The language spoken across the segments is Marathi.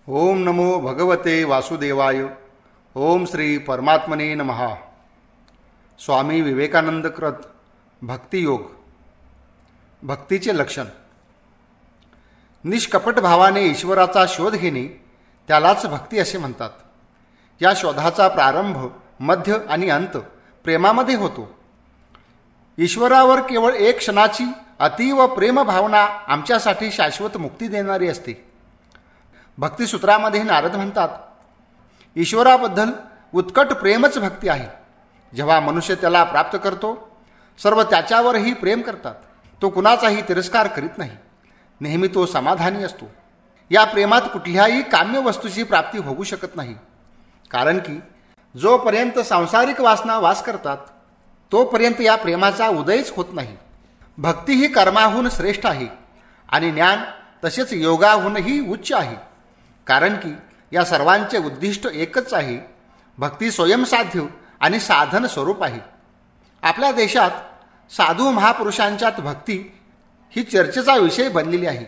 ओम नमो भगवते वासुदेवाय. ओम श्री परमात्मने नमः. स्वामी विवेकानंद कृत भक्तियोग. भक्तीचे लक्षण. निष्कपट भावाने ईश्वराचा शोध घेणे त्यालाच भक्ती असे म्हणतात. या शोधाचा प्रारंभ, मध्य आणि अंत प्रेमामध्ये होतो. ईश्वरावर केवळ एक क्षणाची अतीव प्रेम भावना आमच्यासाठी शाश्वत मुक्ती देणारी असते. भक्तिसूत्रामध्ये नारद म्हणतात, ईश्वराबद्दल उत्कट प्रेमच भक्ती आहे. जेव्हा मनुष्य त्याला प्राप्त करतो, सर्व त्याच्यावरही प्रेम करतात. तो कुणाचाही तिरस्कार करीत नाही. नेहमी तो समाधानी असतो. या प्रेमात कुठल्याही काम्य वस्तूची प्राप्ती होऊ शकत नाही. कारण की जोपर्यंत सांसारिक वासना वास करतात, तोपर्यंत या प्रेमाचा उदयच होत नाही. भक्ती ही कर्माहून श्रेष्ठ आहे आणि ज्ञान तसेच योगाहूनही उच्च आहे. कारण की या सर्वांचे उद्दिष्ट एकच आहे. भक्ती स्वयंसाध्य आणि साधन स्वरूप आहे. आपल्या देशात साधू महापुरुषांच्यात भक्ती ही चर्चेचा विषय बनलेली आहे.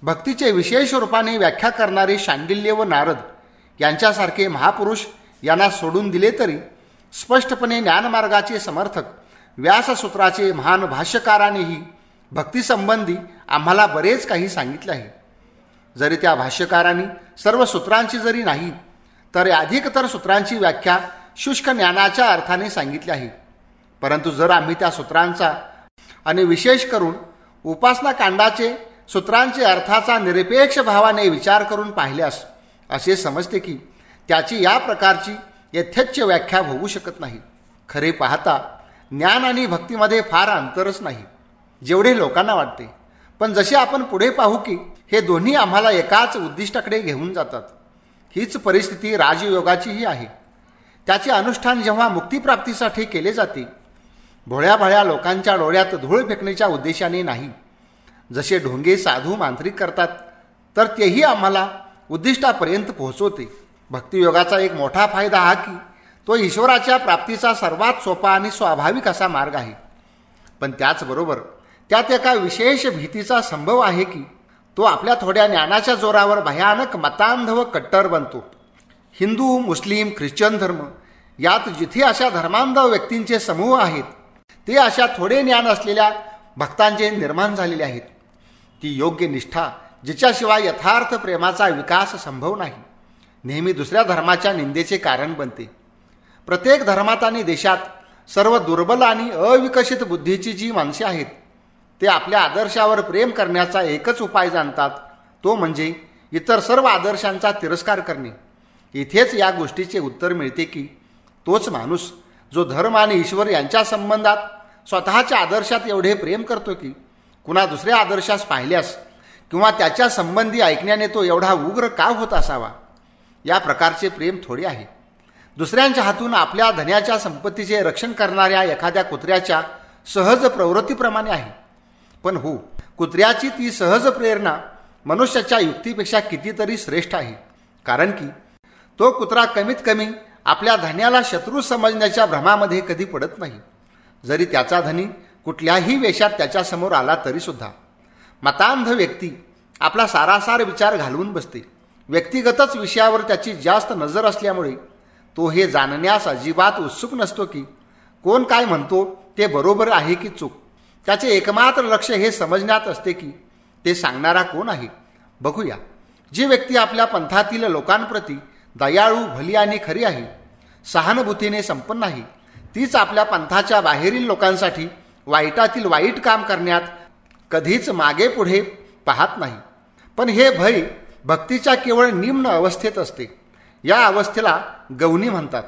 भक्तीचे विशेष रूपाने व्याख्या करणारे शांडिल्य व नारद यांच्यासारखे महापुरुष यांना सोडून दिले तरी स्पष्टपणे ज्ञानमार्गाचे समर्थक व्याससूत्राचे महान भाष्यकारानेही भक्तीसंबंधी आम्हाला बरेच काही सांगितले आहे. जरी त्या भाष्यकारांनी सर्व सूत्रांची जरी नाही, तर अधिकतर सूत्रांची व्याख्या शुष्क ज्ञानाच्या अर्थाने सांगितली आहे. परंतु जर आम्ही त्या सूत्रांचा आणि विशेष करून उपासना कांडाचे सूत्रांचे अर्थाचा निरपेक्ष भावाने विचार करून पाहिल्यास असे समजते की त्याची या प्रकारची यथेच्छ व्याख्या होऊ शकत नाही. खरे पाहता ज्ञान आणि भक्तीमध्ये फार अंतरच नाही, जेवढे लोकांना वाटते. पण जसे आपण पुढे पाहू की हे दोन्ही आम्हाला एकाच उद्दिष्टाकडे घेऊन जातात. हीच परिस्थिती राजयोगाचीही आहे. त्याचे अनुष्ठान जेव्हा मुक्तिप्राप्तीसाठी केले जाते, भोळ्या भाळ्या लोकांच्या डोळ्यात धूळ फेकण्याच्या उद्देशाने नाही. जसे ढोंगे साधू मांत्रिक करतात, तर तेही आम्हाला उद्दिष्टापर्यंत पोहोचवते. भक्तियोगाचा एक मोठा फायदा हा की तो ईश्वराच्या प्राप्तीचा सर्वात सोपा आणि स्वाभाविक असा मार्ग आहे. पण त्याचबरोबर त्यात एका विशेष भीतीचा संभव आहे की तो आपल्या थोड्या ज्ञानाच्या जोरावर भयानक मतांध व कट्टर बनतो. हिंदू, मुस्लिम, ख्रिश्चन धर्म यात जिथे अशा धर्मांध व्यक्तींचे समूह आहेत, ते अशा थोडे ज्ञान असलेल्या भक्तांचे निर्माण झालेले आहेत. ती योग्य निष्ठा जिच्याशिवाय यथार्थ प्रेमाचा विकास संभव नाही, नेहमी दुसऱ्या धर्माच्या निंदेचे कारण बनते. प्रत्येक धर्मात आणि देशात सर्व दुर्बल आणि अविकसित बुद्धीची जी माणसे आहेत, ते आपल्या आदर्शावर प्रेम करण्याचा एकच उपाय जाणतात, तो म्हणजे इतर सर्व आदर्शांचा तिरस्कार करणे. इथेच या गोष्टीचे उत्तर मिळते की तोच माणूस जो धर्म आणि ईश्वर यांच्या संबंधात स्वतःच्या आदर्शात एवढे प्रेम करतो की कुणा दुसऱ्या आदर्शास पाहिल्यास किंवा त्याच्या संबंधी ऐकण्याने तो एवढा उग्र का होत असावा. या प्रकारचे प्रेम थोडे आहे. दुसऱ्यांच्या हातून आपल्या धन्याच्या संपत्तीचे रक्षण करणाऱ्या एखाद्या कुत्र्याच्या सहज प्रवृत्तीप्रमाणे आहे. पण हो, कुत्र्याची ती सहज प्रेरणा मनुष्याच्या युक्तीपेक्षा कितीतरी श्रेष्ठ आहे. कारण की तो कुत्रा कमीत कमी आपल्या धन्याला शत्रू समजण्याच्या भ्रमामध्ये कधी पडत नाही. जरी त्याचा धनी कुठल्याही वेशात त्याच्यासमोर आला तरीसुद्धा. मतांध व्यक्ती आपला सारासार विचार घालवून बसते. व्यक्तिगतच विषयावर त्याची जास्त नजर असल्यामुळे तो हे जाणण्यास अजिबात उत्सुक नसतो की कोण काय म्हणतो ते बरोबर आहे की चूक. त्याचे एकमात्र लक्ष हे समजण्यात असते की ते सांगणारा कोण आहे. बघूया, जी व्यक्ती आपल्या पंथातील लोकांप्रती दयाळू, भली आणि खरी आहे, सहानुभूतीने संपन्न आहे, तीच आपल्या पंथाच्या बाहेरील लोकांसाठी वाईटातील वाईट काम करण्यात कधीच मागे पुढे पाहत नाही. पण हे भय भक्तीच्या केवळ निम्न अवस्थेत असते. या अवस्थेला गौणी म्हणतात.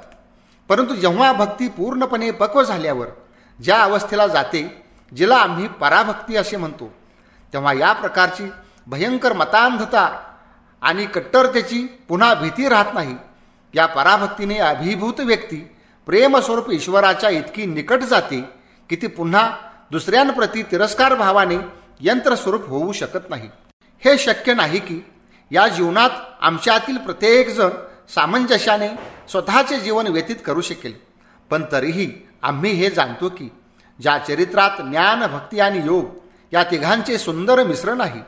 परंतु जेव्हा भक्ती पूर्णपणे पक्व झाल्यावर ज्या अवस्थेला जाते, जिला आम्ही पराभक्ती असे म्हणतो, तेव्हा या प्रकारची भयंकर मतांधता आणि कट्टरतेची पुन्हा भीती राहत नाही. या पराभक्तीने अभिभूत व्यक्ती प्रेमस्वरूप ईश्वराच्या इतकी निकट जाते की ती पुन्हा दुसऱ्यांप्रती तिरस्कार भावाने यंत्रस्वरूप होऊ शकत नाही. हे शक्य नाही की या जीवनात आमच्यातील प्रत्येकजण सामंजस्याने स्वतःचे जीवन व्यतीत करू शकेल. पण तरीही आम्ही हे जाणतो की ज्या चरित्रात ज्ञान, भक्ती आणि योग या तिघांचे सुंदर मिश्रण आहे,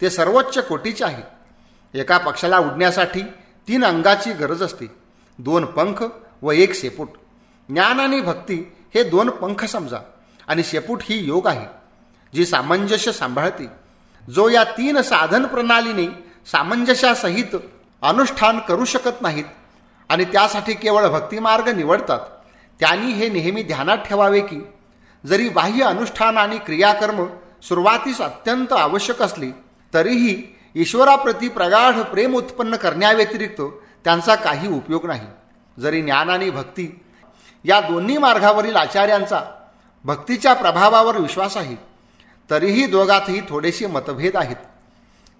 ते सर्वोच्च कोटीचे आहे. एका पक्षाला उडण्यासाठी 3 अंगाची गरज असते, 2 पंख व 1 शेपूट. ज्ञान आणि भक्ती हे 2 पंख समजा आणि शेपूट ही योग आहे, जी सामंजस्य सांभाळते. जो या 3 साधन प्रणालीने सामंजस्यासहित अनुष्ठान करू शकत नाहीत आणि त्यासाठी केवळ भक्तिमार्ग निवडतात, त्यांनी हे नेहमी ध्यानात ठेवावे की जरी बाह्य अनुष्ठान आणि क्रियाकर्म सुरुवातीस अत्यंत आवश्यक असली तरीही ईश्वराप्रती प्रगाढ प्रेम उत्पन्न करण्याव्यतिरिक्त त्यांचा काही उपयोग नाही. जरी ज्ञान आणि भक्ती या दोन्ही मार्गावरील आचार्यांचा भक्तीच्या प्रभावावर विश्वास आहे, तरीही दोघातही थोडेसे मतभेद आहेत.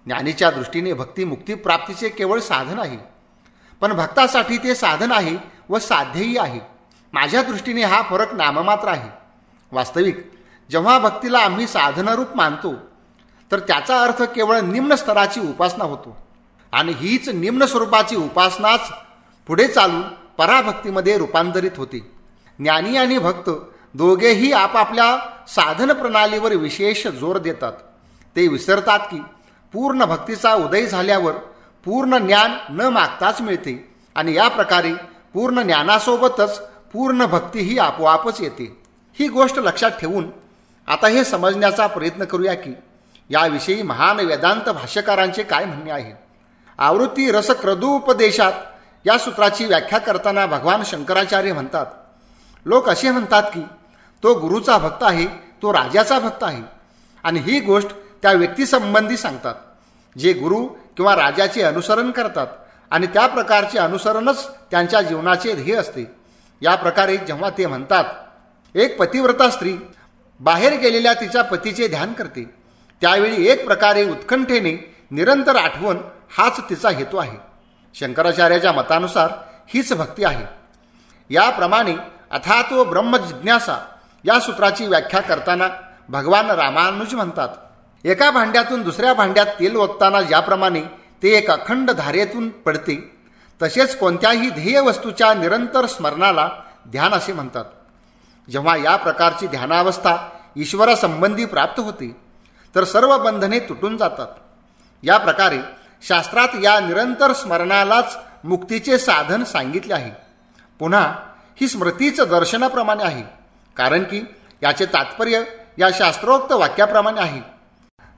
ज्ञानीच्या दृष्टीने भक्ती मुक्तिप्राप्तीचे केवळ साधन आहे, पण भक्तासाठी ते साधन आहे व साध्यही आहे. माझ्या दृष्टीने हा फरक नाममात्र आहे. वास्तविक जेव्हा भक्तीला आम्ही साधनरूप मानतो तर त्याचा अर्थ केवळ निम्न स्तराची उपासना होतो आणि हीच निम्न स्वरूपाची उपासनाच पुढे चालून पराभक्तीमध्ये रूपांतरित होते. ज्ञानी आणि भक्त दोघेही आपापल्या साधन प्रणालीवर विशेष जोर देतात. ते विसरतात की पूर्ण भक्तीचा उदय झाल्यावर पूर्ण ज्ञान न मागताच मिळते आणि या प्रकारे पूर्ण ज्ञानासोबतच पूर्ण भक्तीही आपोआपच येते. ही गोष्ट लक्षात ठेवून आता हे समजण्याचा प्रयत्न करूया की याविषयी महान वेदांत भाष्यकारांचे काय म्हणणे आहे. आवृत्ती रसक्रदूपदेशात या सूत्राची व्याख्या करताना भगवान शंकराचार्य म्हणतात, लोक असे म्हणतात की तो गुरुचा भक्त आहे, तो राजाचा भक्त आहे, आणि ही गोष्ट त्या व्यक्तीसंबंधी सांगतात जे गुरु किंवा राजाचे अनुसरण करतात आणि त्या प्रकारचे अनुसरणच त्यांच्या जीवनाचे ध्येय असते. या प्रकारे जेव्हा ते म्हणतात एक पतिव्रता स्त्री बाहेर गेलेल्या तिच्या पतीचे ध्यान करते, त्यावेळी एक प्रकारे उत्कंठेने निरंतर आठवण हाच तिचा हेतू आहे. शंकराचार्याच्या मतानुसार हीच भक्ती आहे. याप्रमाणे अथातो ब्रह्म जिज्ञासा या सूत्राची व्याख्या करताना भगवान रामानुज म्हणतात, एका भांड्यातून दुसऱ्या भांड्यात तेल ओतताना ज्याप्रमाणे ते एक अखंड धारेतून पडते, तसेच कोणत्याही ध्येय वस्तूच्या निरंतर स्मरणाला ध्यान असे म्हणतात. जेव्हा या प्रकारची ध्यानावस्था ईश्वरासंबंधी प्राप्त होते तर सर्व बंधने तुटून जातात. या प्रकारे शास्त्रात या निरंतर स्मरणालाच मुक्तीचे साधन सांगितले आहे. पुन्हा ही स्मृतीच दर्शनाप्रमाणे आहे, कारण की याचे तात्पर्य या शास्त्रोक्त वाक्याप्रमाणे आहे.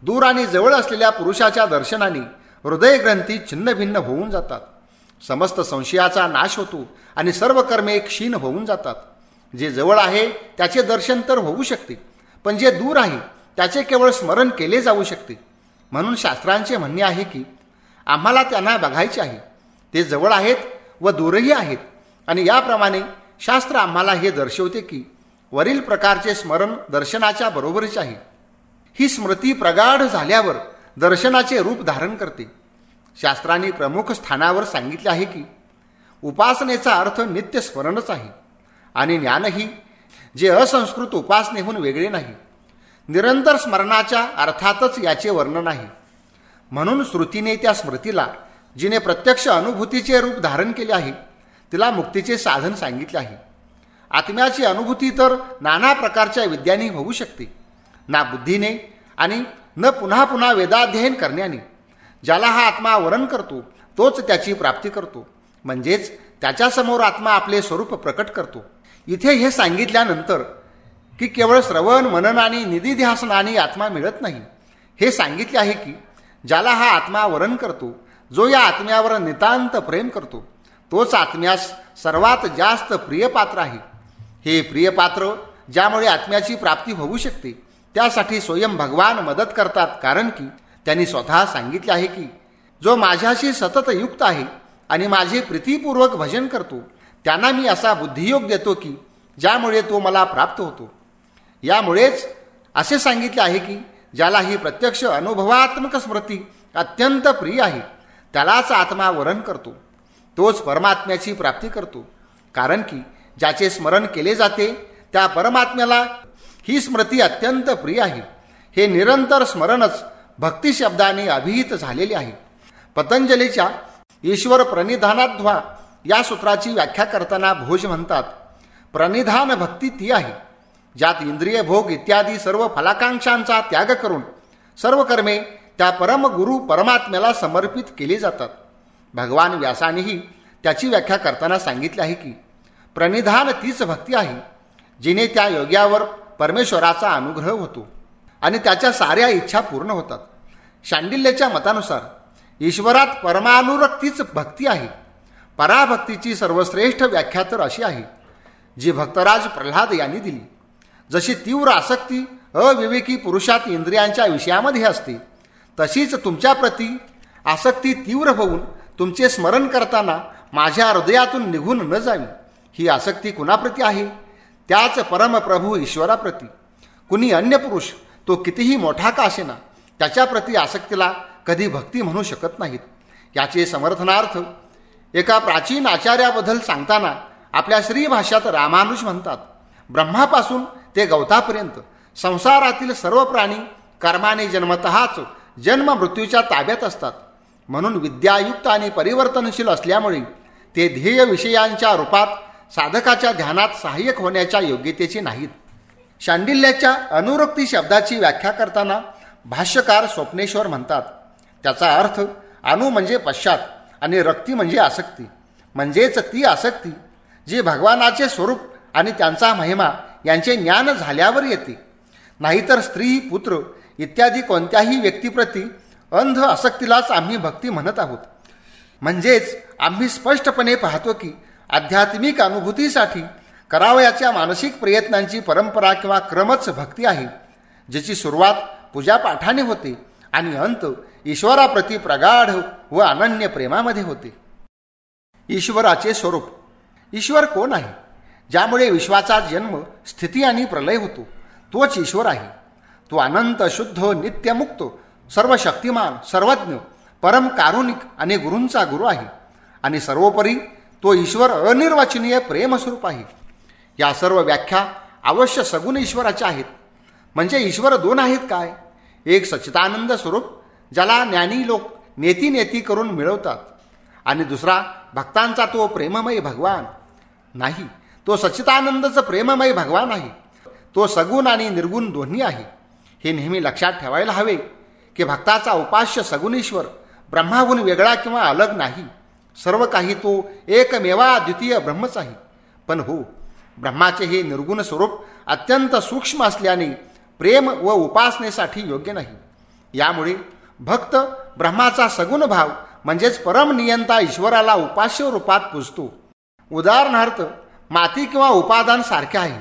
दूर आणि जवळ असलेल्या पुरुषाच्या दर्शनाने हृदयग्रंथी छिन्नभिन्न होऊन जातात, समस्त संशयाचा नाश होतो आणि सर्व कर्मे क्षीण होऊन जातात. जे जवळ आहे त्याचे दर्शन तर होऊ शकते, पण जे दूर आहे त्याचे केवळ स्मरण केले जाऊ शकते. म्हणून शास्त्रांचे म्हणणे आहे की आम्हाला त्यांना बघायचे आहे. ते जवळ आहेत व दूरही आहेत, आणि याप्रमाणे शास्त्र आम्हाला हे दर्शवते की वरील प्रकारचे स्मरण दर्शनाच्या बरोबरीच आहे. ही स्मृती प्रगाढ झाल्यावर दर्शनाचे रूप धारण करते. शास्त्रांनी प्रमुख स्थानावर सांगितले आहे की उपासनेचा अर्थ नित्य स्मरणच आहे आणि ज्ञानही जे असंस्कृत उपासनेहून वेगळे नाही. निरंतर स्मरणाच्या अर्थातच याचे वर्णन आहे. म्हणून श्रुतीने त्या स्मृतीला जिने प्रत्यक्ष अनुभूतीचे रूप धारण केले आहे तिला मुक्तीचे साधन सांगितले आहे. आत्म्याची अनुभूती तर नाना प्रकारच्या विद्यांनी होऊ शकते, ना बुद्धीने आणि न पुन्हा पुन्हा वेदाध्ययन करण्याने. ज्याला हा आत्मा वरण करतो तोच त्याची प्राप्ती करतो, म्हणजेच त्याच्यासमोर आत्मा आपले स्वरूप प्रकट करतो. इथे हे सांगितल्यानंतर की केवळ श्रवण मनन आणि निधिध्यासनाने आत्मा मिळत नाही, हे सांगितले आहे की ज्याला हा आत्मा वरण करतो, जो या आत्म्यावर नितांत प्रेम करतो, तोच आत्म्यास सर्वात जास्त प्रियपात्र आहे. हे प्रियपात्र ज्यामुळे आत्म्याची प्राप्ती होऊ शकते त्यासाठी स्वयं भगवान मदत करतात, कारण की त्यांनी स्वतः सांगितले आहे की जो माझ्याशी सतत युक्त आहे आणि माझे प्रीतीपूर्वक भजन करतो त्यांना मी असा बुद्धियोग देतो की ज्यामुळे तो मला प्राप्त होतो. यामुळेच असे सांगितले आहे की ज्याला ही प्रत्यक्ष अनुभवात्मक स्मृती अत्यंत प्रिय आहे त्यालाच आत्मा वरण करतो, तोच परमात्म्याची प्राप्ती करतो. कारण की ज्याचे स्मरण केले जाते त्या परमात्म्याला ही स्मृती अत्यंत प्रिय आहे. हे निरंतर स्मरणच भक्ती शब्दाने अभिहित झालेले आहे. पतंजलीच्या ईश्वर प्रणिधानाध्वा या सूत्राची व्याख्या करताना भोज म्हणतात, प्रणिधान भक्ती ती आहे ज्यात इंद्रिय भोग इत्यादी सर्व फलाकांक्षांचा त्याग करून सर्व कर्मे त्या परमगुरू परमात्म्याला समर्पित केली जातात. भगवान व्यासानेही त्याची व्याख्या करताना सांगितले आहे की प्रणिधान तीच भक्ती आहे जिने त्या योग्यावर परमेश्वराचा अनुग्रह होतो आणि त्याच्या साऱ्या इच्छा पूर्ण होतात. शांडिल्यच्या मतानुसार ईश्वरात परमानुरक्तीच भक्ती आहे. पराभक्तीची सर्वश्रेष्ठ व्याख्या तर अशी आहे जी भक्तराज प्रल्हाद यांनी दिली. जशी तीव्र आसक्ती अविवेकी पुरुषात इंद्रियांच्या विषयामध्ये असते, तशीच तुमच्याप्रती आसक्ती तीव्र होऊन तुमचे स्मरण करताना माझ्या हृदयातून निघून न जावी. ही आसक्ती कुणाप्रती आहे? त्याच परमप्रभू ईश्वराप्रती. कुणी अन्य पुरुष, तो कितीही मोठा का असेना, त्याच्याप्रती आसक्तीला कधी भक्ती म्हणू शकत नाहीत. याचे समर्थनार्थ एका प्राचीन आचार्याबद्दल सांगताना आपल्या श्री भाष्यात रामानुज म्हणतात, ब्रह्मापासून ते गवतापर्यंत संसारातील सर्व प्राणी कर्माने जन्मतःच जन्म मृत्यूच्या ताब्यात असतात. म्हणून विद्यायुक्त आणि परिवर्तनशील असल्यामुळे ते ध्येय विषयांच्या रूपात साधकाच्या ध्यानात सहाय्यक होण्याच्या योग्यतेचे नाहीत. शांडिल्याच्या अनुरक्ती शब्दाची व्याख्या करताना भाष्यकार स्वप्नेश्वर म्हणतात, त्याचा अर्थ अनु म्हणजे पश्चात आणि रक्ती म्हणजे आसक्ती. म्हणजेच ती आसक्ती जी भगवानाचे स्वरूप आणि त्यांचा महिमा यांचे ज्ञान झाल्यावर येते. नाहीतर स्त्री, पुत्र इत्यादी कोणत्याही व्यक्तीप्रती अंध आसक्तीलाच आम्ही भक्ती म्हणत आहोत. म्हणजेच आम्ही स्पष्टपणे पाहतो की आध्यात्मिक अनुभूतीसाठी करावयाच्या मानसिक प्रयत्नांची परंपरा किंवा क्रमच भक्ती आहे, ज्याची सुरुवात पूजापाठाने होते आणि अंत ईश्वराप्रती प्रगाढ व अनन्य प्रेमामध्ये होते. ईश्वराचे स्वरूप. ईश्वर कोण आहे? ज्यामुळे विश्वाचा जन्म, स्थिती आणि प्रलय होतो, तोच ईश्वर आहे. तो अनंत, शुद्ध, नित्यमुक्त, सर्व शक्तिमान, सर्वज्ञ, परम कारुणिक आणि गुरूंचा गुरु आहे. आणि सर्वोपरी तो ईश्वर अनिर्वचनीय प्रेमस्वरूप आहे. या सर्व व्याख्या अवश्य सगुण ईश्वराच्या आहेत. म्हणजे ईश्वर दोन आहेत काय? एक सच्चिदानंद स्वरूप, ज्याला ज्ञानी लोक नेती नेती करून मिळवतात, आणि दुसरा भक्तांचा तो प्रेममय भगवान. नाही, तो सच्चिदानंदच प्रेममय भगवान आहे. तो सगुण आणि निर्गुण दोन्ही आहे. हे नेहमी लक्षात ठेवायला हवे की भक्ताचा उपास्य सगुण ईश्वर ब्रह्माहून वेगळा किंवा अलग नाही. सर्व काही तो एकमेवा द्वितीय ब्रह्मच आहे. पण हो, ब्रह्माचे हे निर्गुण स्वरूप अत्यंत सूक्ष्म असल्याने प्रेम व उपासनेसाठी योग्य नाही. यामुळे भक्त ब्रह्माचा सगुण भाव म्हणजेच परमनियंता ईश्वराला उपास्य रूपात पूजतो. उदाहरणार्थ माती किंवा उपादान सारखे आहे,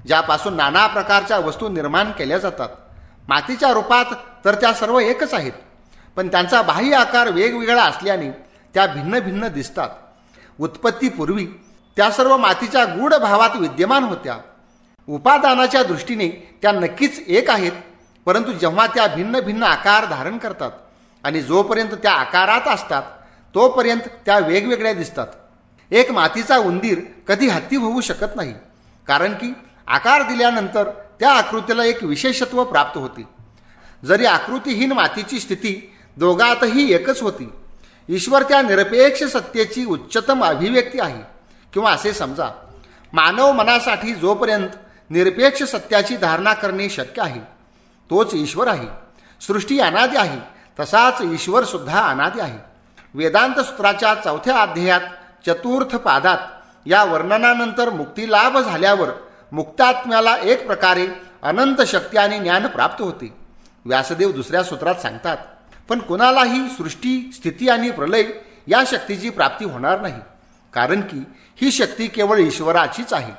ज्यापासून नाना प्रकारच्या वस्तू निर्माण केल्या जातात. मातीच्या रूपात तर त्या सर्व एकच आहेत, पण त्यांचा बाह्य आकार वेगवेगळा असल्याने त्या भिन्न भिन्न दिसतात. उत्पत्तीपूर्वी त्या सर्व मातीच्या गूढ भावात विद्यमान होत्या. उपादानाच्या दृष्टीने त्या नक्कीच एक आहेत, परंतु जेव्हा त्या भिन्न भिन्न आकार धारण करतात आणि जोपर्यंत त्या आकारात असतात तोपर्यंत त्या वेगवेगळ्या दिसतात. एक मातीचा उंदीर कधी हत्ती होऊ शकत नाही, कारण की आकार दिल्यानंतर त्या आकृतीला एक विशेषत्व प्राप्त होते. जरी आकृतीहीन मातीची स्थिती दोघातही एकच होती. ईश्वर त्या निरपेक्ष सत्तेची उच्चतम अभिव्यक्ती आहे. किंवा असे समजा, मानव मनासाठी जोपर्यंत निरपेक्ष सत्याची धारणा करणे शक्य आहे तोच ईश्वर आहे. सृष्टी अनादी आहे, तसाच ईश्वर सुद्धा अनादी आहे. वेदांत सूत्राच्या 4थ्या अध्यायात चतुर्थ पादात या वर्णनानंतर मुक्तिलाभ झाल्यावर मुक्तात्म्याला एक प्रकारे अनंत शक्ती आणि ज्ञान प्राप्त होते. व्यासदेव दुसऱ्या सूत्रात सांगतात, पण कोणालाही सृष्टी, स्थिती आणि प्रलय या शक्तीची प्राप्ती होणार नाही, कारण की ही शक्ती केवळ ईश्वराचीच आहे.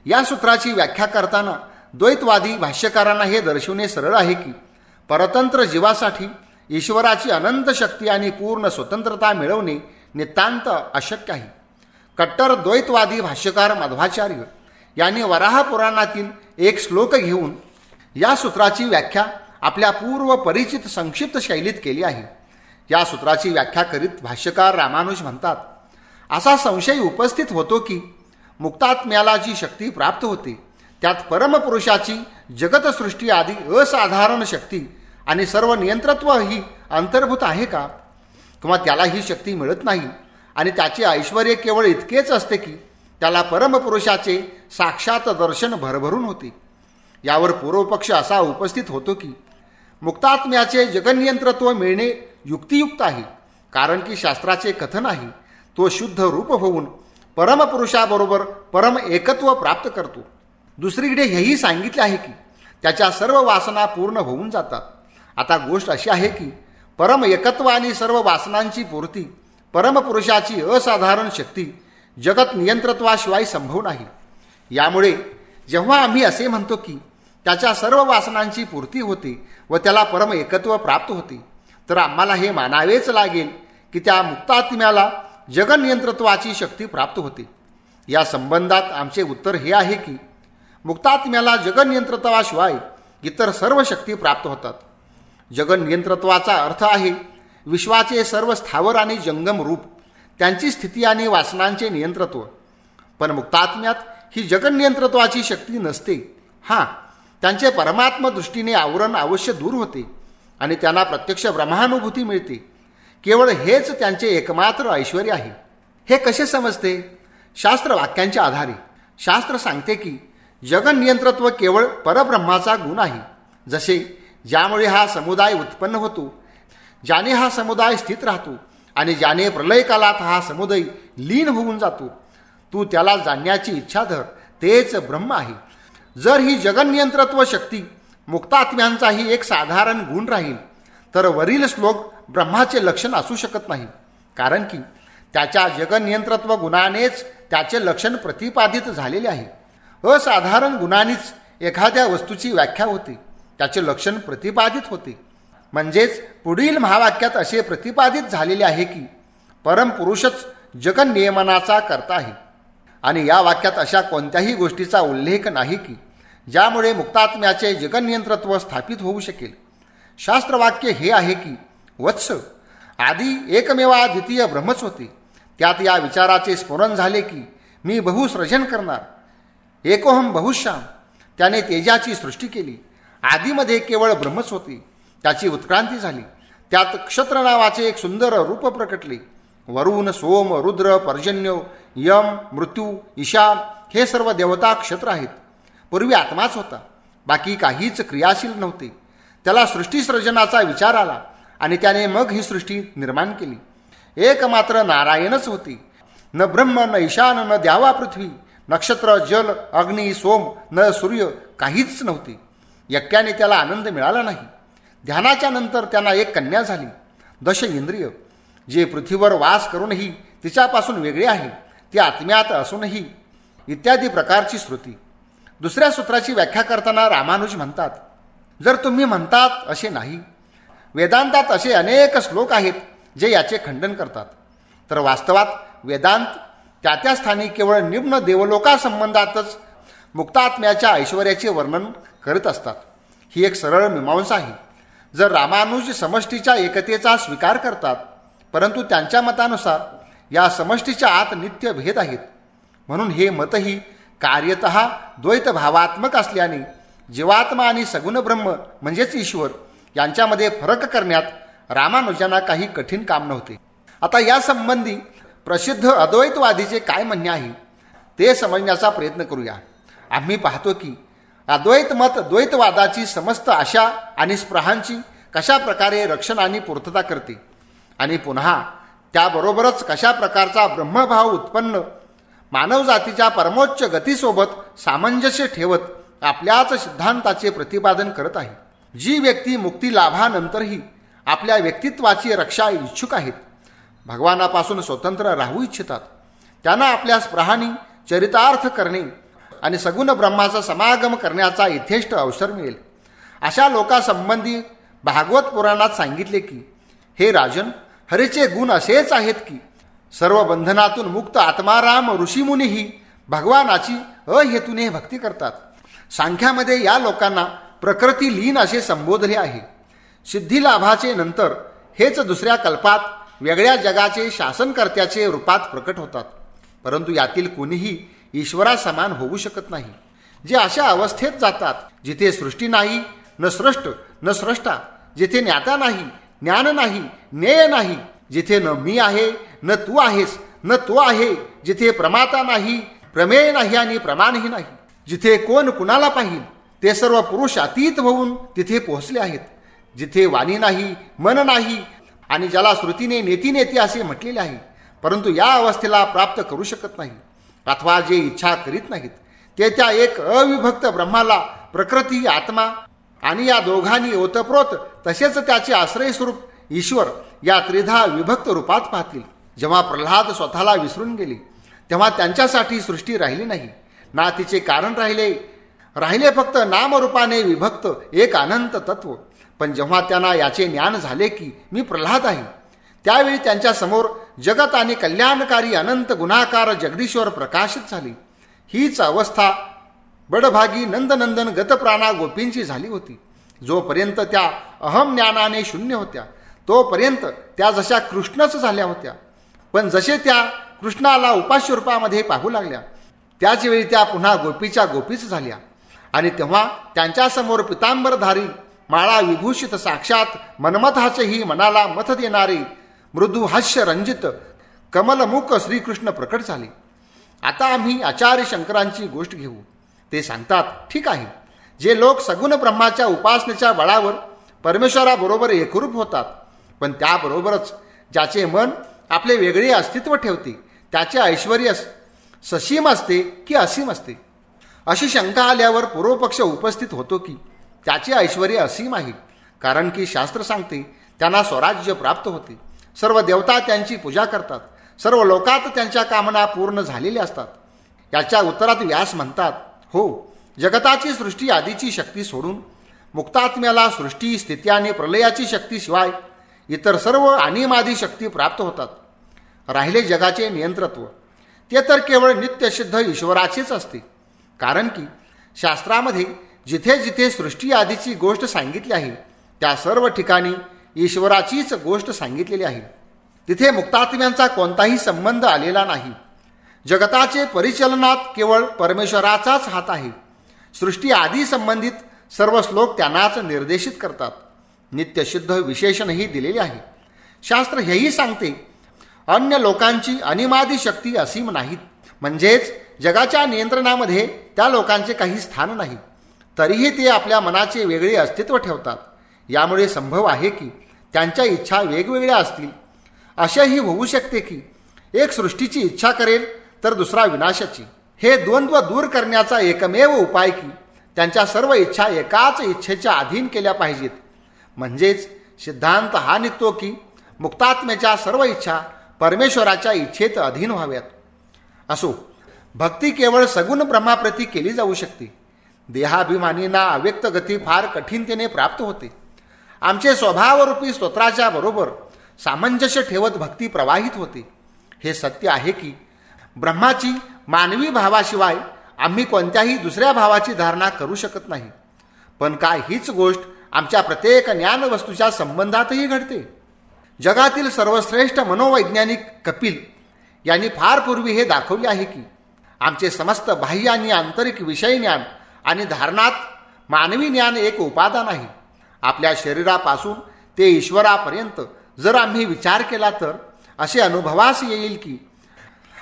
या सूत्राची व्याख्या करताना द्वैतवादी भाष्यकारांना हे दर्शवणे सरळ आहे की परतंत्र जीवासाठी ईश्वराची अनंत शक्ती आणि पूर्ण स्वतंत्रता मिळवणे नितांत अशक्य आहे. कट्टर द्वैतवादी भाष्यकार मध्वाचार्य यांनी वराह पुराणातील एक श्लोक घेऊन या सूत्राची व्याख्या आपल्या पूर्व परिचित संक्षिप्त शैलीत केली आहे. या सूत्राची व्याख्या करीत भाष्यकार रामानुज म्हणतात, असा संशय उपस्थित होतो की मुक्तात्म्याला जी शक्ती प्राप्त होते त्यात परमपुरुषाची जगतसृष्टी आदी असाधारण शक्ती आणि सर्व नियंत्रत्व ही अंतर्भूत आहे का? किंवा त्याला ही शक्ती मिळत नाही आणि त्याचे ऐश्वर्य केवळ इतकेच असते की त्याला परमपुरुषाचे साक्षात दर्शन भरभरून होते. यावर पूर्वपक्ष असा उपस्थित होतो की मुक्तात्म्याचे जगनियंत्रत्व मिळणे युक्तियुक्त आहे, कारण की शास्त्राचे कथन आहे तो शुद्ध रूप होऊन परमपुरुषाबरोबर परम एकत्व प्राप्त करतो. दुसरीकडे हेही सांगितले आहे की त्याच्या सर्व वासना पूर्ण होऊन जातात. आता गोष्ट अशी आहे की परम एकत्व आणि सर्व वासनांची पूर्ती परमपुरुषाची असाधारण शक्ती जगत नियंत्रत्वाशिवाय संभव नाही. यामुळे जेव्हा आम्ही असे म्हणतो की त्याच्या सर्व वासनांची पूर्ती होते व त्याला परम एकत्व प्राप्त होते, तर आम्हाला हे मानावेच लागेल की त्या मुक्तात्म्याला जगनियंत्रत्वाची शक्ती प्राप्त होते. या संबंधात आमचे उत्तर हे आहे की मुक्तात्म्याला जगनियंत्रत्वाशिवाय इतर सर्व शक्ती प्राप्त होतात. जगनियंत्रत्वाचा अर्थ आहे विश्वाचे सर्व स्थावर आणि जंगम रूप, त्यांची स्थिती आणि वासनांचे नियंत्रत्व. पण मुक्तात्म्यात ही जगनियंत्रत्वाची शक्ती नसते. हां, त्यांचे परमात्म दृष्टीने आवरण अवश्य दूर होते आणि त्यांना प्रत्यक्ष ब्रह्मानुभूती मिळते. केवळ हेच त्यांचे एकमात्र ऐश्वर्य आहे. हे कसे समजते? शास्त्र वाक्यांच्या आधारे. शास्त्र सांगते की जगनियंत्रत्व केवळ परब्रह्माचा गुण आहे. जसे ज्यामुळे हा समुदाय उत्पन्न होतो, ज्याने हा समुदाय स्थित राहतो आणि ज्याने प्रलयकालात हा समुदाय लीन होऊन जातो, तू त्याला जाणण्याची इच्छा धर, तेच ब्रह्म आहे. जर ही जगनियंत्रत्व शक्ती मुक्तात्म्यांचाही एक साधारण गुण राहील तर वरील श्लोक ब्रह्माचे लक्षण असू शकत नाही, कारण की त्याच्या जगनियंत्रत्व गुणानेच त्याचे लक्षण प्रतिपादित झालेले आहे. असाधारण गुणांनीच एखाद्या वस्तूची व्याख्या होते, त्याचे लक्षण प्रतिपादित होते. म्हणजेच पुढील महावाक्यात असे प्रतिपादित झालेले आहे की परमपुरुषच जगनियमनाचा कर्ता आहे. आणि या वाक्यात अशा कोणत्याही गोष्टीचा उल्लेख नाही की ज्यामुळे मुक्तात्म्याचे जगनियंत्रत्व स्थापित होऊ शकेल. शास्त्रवाक्य हे आहे की वत्स, आधी एकमेवा द्वितीय ब्रह्मच होते. त्यात या विचाराचे स्फुरण झाले की मी बहुसृजन करणार. एकोहम बहुश्याम, त्याने तेजाची सृष्टी केली. आधीमध्ये केवळ ब्रह्मच होते, त्याची उत्क्रांती झाली. त्यात क्षत्र नावाचे एक सुंदर रूप प्रकटले. वरुण, सोम, रुद्र, पर्जन्य, यम, मृत्यू, ईशान हे सर्व देवता क्षत्र आहेत. पूर्वी आत्माच होता, बाकी काहीच क्रियाशील नव्हते. त्याला सृष्टीसर्जनाचा विचार आला आणि त्याने मग ही सृष्टी निर्माण केली. एकमात्र नारायणच होते. न ब्रह्म, न ईशान, न द्यावा पृथ्वी, नक्षत्र, जल, अग्नी, सोम, न सूर्य काहीच नव्हते. यज्ञाने त्याला आनंद मिळाला नाही. ध्यानाच्या नंतर त्यांना एक कन्या झाली. दश इंद्रिय जे पृथ्वीवर वास करूनही तिच्यापासून वेगळे आहे, ती आत्म्यात असूनही, इत्यादी प्रकारची श्रुती. दुसऱ्या सूत्राची व्याख्या करताना रामानुज म्हणतात, जर तुम्ही म्हणतात असे नाही, वेदांतात असे अनेक श्लोक आहेत जे याचे खंडन करतात, तर वास्तवात वेदांत त्या त्या स्थानी केवळ निम्न देवलोकासंबंधातच मुक्तात्म्याच्या ऐश्वर्याचे वर्णन करत असतात. ही एक सरळ मीमांसा आहे. जर रामानुज समष्टीच्या एकतेचा स्वीकार करतात, परंतु त्यांच्या मतानुसार या समष्टीच्या आत नित्य भेद आहेत, म्हणून हे मतही कार्यतः द्वैत भावात्मक असल्याने जीवात्मा आणि सगुण ब्रह्म म्हणजेच ईश्वर यांच्यामध्ये फरक करण्यात रामानुजांना काही कठीण काम नव्हते. आता या संबंधी प्रसिद्ध अद्वैतवादीचे काय म्हणणे आहे ते समजण्याचा प्रयत्न करूया. आम्ही पाहतो की अद्वैत मत द्वैतवादाची समस्त आशा आणि स्पृहांची कशा प्रकारे रक्षण आणि पूर्तता करते आणि पुन्हा त्याबरोबरच कशा प्रकारचा ब्रह्मभाव उत्पन्न मानवजातीच्या परमोच्च गतीसोबत सामंजस्य ठेवत आपल्याच सिद्धांताचे प्रतिपादन करत आहे. जी व्यक्ती मुक्ती लाभानंतरही आपल्या व्यक्तित्वाची रक्षा इच्छुक आहेत, भगवानापासून स्वतंत्र राहू इच्छितात, त्यांना आपल्या स्पृहांनी चरितार्थ करणे आणि सगुण ब्रह्माचा समागम करण्याचा यथेष्ट अवसर मिळेल. अशा लोकांसंबंधी भागवत पुराणात सांगितले की हे राजन, हरीचे गुण असेच आहेत की सर्व बंधनातून मुक्त आत्माराम ऋषीमुनीही भगवानाची अहेतूने भक्ती करतात. सांख्यामध्ये या लोकांना प्रकृती लीन असे संबोधले आहे. सिद्धिलाभाचे नंतर हेच दुसऱ्या कल्पात वेगळ्या जगाचे शासनकर्त्याचे रूपात प्रकट होतात, परंतु यातील कोणीही ईश्वरासमान होऊ शकत नाही. जे अशा अवस्थेत जातात जिथे सृष्टी नाही, न सृष्ट न स्रष्टा, जिथे ज्ञाता नाही, ज्ञान नाही, ज्ञेय नाही, जिथे न मी आहे न तू आहेस न तो आहे, जिथे प्रमाता नाही, प्रमेय नाही आणि प्रमाणही नाही, जिथे कोण कुणाला पाहिल, ते सर्व पुरुष अतीत होऊन तिथे पोहोचले आहेत. जिथे वाणी नाही, मन नाही आणि ज्याला श्रुतीने नेती नेती असे म्हटलेले आहे, परंतु या अवस्थेला प्राप्त करू शकत नाही अथवा जे इच्छा करीत नाहीत, ते त्या एक अविभक्त ब्रह्माला प्रकृती, आत्मा आणि या दोघांनी ओतप्रोत तसेच त्याचे आश्रयस्वरूप ईश्वर या त्रिधा विभक्त रूपात पाहतील. जेव्हा प्रल्हाद स्वतःला विसरून गेले तेव्हा त्यांच्यासाठी सृष्टी राहिली नाही, ना तिचे कारण राहिले फक्त नामरूपाने विभक्त एक अनंत तत्व. पण जेव्हा त्यांना याचे ज्ञान झाले की मी प्रल्हाद आहे, त्यावेळी त्यांच्या समोर जगत आणि कल्याणकारी अनंत गुणाकार जगदीश्वर प्रकाशित झाले. हीच अवस्था बडभागी नंदनंदन गतप्राणा गोपींची झाली होती. जोपर्यंत त्या अहम ज्ञानाने शून्य होत्या तोपर्यंत त्या जशा कृष्णच झाल्या होत्या. पण जसे त्या कृष्णाला उपास्य रूपामध्ये पाहू लागल्या त्याचवेळी त्या पुन्हा गोपीच्या गोपीच झाल्या. आणि तेव्हा त्यांच्यासमोर पितांबरधारी माळा विभूषित साक्षात मनमथाचेही मनाला मथ देणारे मृदू हास्य रंजित कमलमुख श्रीकृष्ण प्रकट झाले. आता आम्ही आचार्य शंकरांची गोष्ट घेऊ. ते सांगतात, ठीक आहे, जे लोक सगुण ब्रह्माच्या उपासनेच्या बळावर परमेश्वराबरोबर एकरूप होतात, पण त्याबरोबरच ज्याचे मन आपले वेगळे अस्तित्व ठेवते त्याचे ऐश्वर्य ससीम असते की असीम असते, अशी शंका आल्यावर पूर्वपक्ष उपस्थित होतो की त्याचे ऐश्वर्य असीम आहे, कारण की शास्त्र सांगते त्यांना स्वराज्य प्राप्त होते, सर्व देवता त्यांची पूजा करतात, सर्व लोकात त्यांच्या कामना पूर्ण झालेल्या असतात. याच्या उत्तरात व्यास म्हणतात, हो, जगताची सृष्टी आदीची शक्ती सोडून मुक्तात्म्याला सृष्टी, स्थिती आणि प्रलयाची शक्तीशिवाय इतर सर्व अनिमादी शक्ती प्राप्त होतात. राहिले जगाचे नियंत्रत्व, ते तर केवळ नित्यसिद्ध ईश्वराचेच असते, कारण की शास्त्रामध्ये जिथे जिथे सृष्टी आदीची गोष्ट सांगितली आहे त्या सर्व ठिकाणी ईश्वराचीच गोष्ट सांगितलेली आहे. तिथे मुक्तात्म्यांचा कोणताही संबंध आलेला नाही. जगताचे परिचालनात केवळ परमेश्वराचाच हात आहे. सृष्टी आदी संबंधित सर्व श्लोक त्यांनाच निर्देशित करतात. नित्यसिद्ध विशेषणही दिलेले आहे. शास्त्र हेही सांगते अन्य लोकांची अनिमादी शक्ती असीम नाहीत, म्हणजेच जगाच्या नियंत्रणामध्ये त्या लोकांचे काही स्थान नाही, तरीही ते आपल्या मनाचे वेगळे अस्तित्व ठेवतात. यामुळे संभव आहे की त्यांच्या इच्छा वेगवेगळ्या असतील. असेही होऊ शकते की एक सृष्टीची इच्छा करेल तर दुसरा विनाशाची. हे द्वंद्व दूर करण्याचा एकमेव उपाय की त्यांच्या सर्व इच्छा एकाच इच्छेच्या अधीन केल्या पाहिजेत. म्हणजेच सिद्धांत हा निघतो की मुक्तात्म्याच्या सर्व इच्छा परमेश्वराच्या इच्छेत अधीन व्हाव्यात. असो, भक्ती केवळ सगुण ब्रह्माप्रती केली जाऊ शकते. देहाभिमानींना अव्यक्त गती फार कठीणतेने प्राप्त होते. आमचे स्वभावरूपी स्तोत्राच्या बरोबर सामंजस्य ठेवत भक्ती प्रवाहित होते. हे सत्य आहे की ब्रह्माची मानवी भावाशिवाय आम्ही कोणत्याही दुसऱ्या भावाची धारणा करू शकत नाही. पण काय हीच गोष्ट आमच्या प्रत्येक ज्ञानवस्तूच्या संबंधातही घडते. जगातील सर्वश्रेष्ठ मनोवैज्ञानिक कपिल यांनी फार पूर्वी हे दाखवले आहे की आमचे समस्त बाह्य आणि आंतरिक विषय ज्ञान आणि धारणात मानवी ज्ञान एक उपादान आहे. आपल्या शरीरापासून ते ईश्वरापर्यंत जर आम्ही विचार केला तर असे अनुभवास येईल की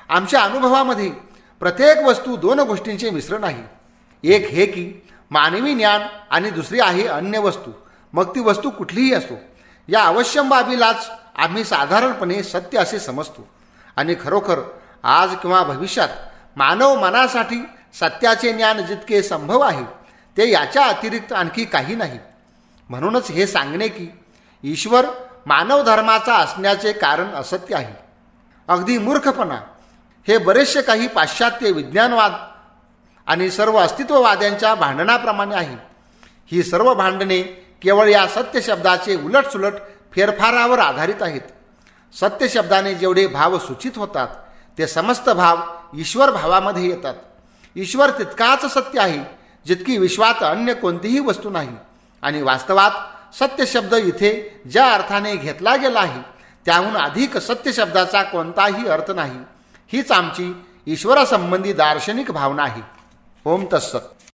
आमच्या अनुभवामध्ये प्रत्येक वस्तू दोन गोष्टींचे मिश्रण आहे. एक हे की मानवी ज्ञान आणि दुसरी आहे अन्य वस्तू, मग ती वस्तू कुठलीही असो. या अवश्यम बाबीलाच आम्ही साधारणपणे सत्य असे समजतो. आणि खरोखर आज किंवा भविष्यात मानव मनासाठी सत्याचे ज्ञान जितके संभव आहे ते याच्या अतिरिक्त आणखी काही नाही. म्हणूनच हे सांगणे की ईश्वर मानव धर्माचा असण्याचे कारण असत्य आहे. अगदी मूर्खपणा. हे बरेचसे काही पाश्चात्य विज्ञानवाद आणि सर्व अस्तित्ववाद्यांच्या भांडणाप्रमाणे आहे. ही सर्व भांडणे केवळ या सत्य शब्दाचे उलटसुलट फेरफारावर आधारित आहेत. सत्य शब्दाने जेवढे भाव सूचित होतात ते समस्त भाव ईश्वर भावामध्ये येतात. ईश्वर तितकाच सत्य आहे जितकी विश्वात अन्य कोणतीही वस्तू नाही. आणि वास्तवात सत्य शब्द इथे ज्या अर्थाने घेतला गेला आहे त्याहून अधिक सत्य शब्दाचा कोणताही अर्थ नाही. हीच आमची ईश्वरासंबंधी दार्शनिक भावना आहे. ओम तत्सत.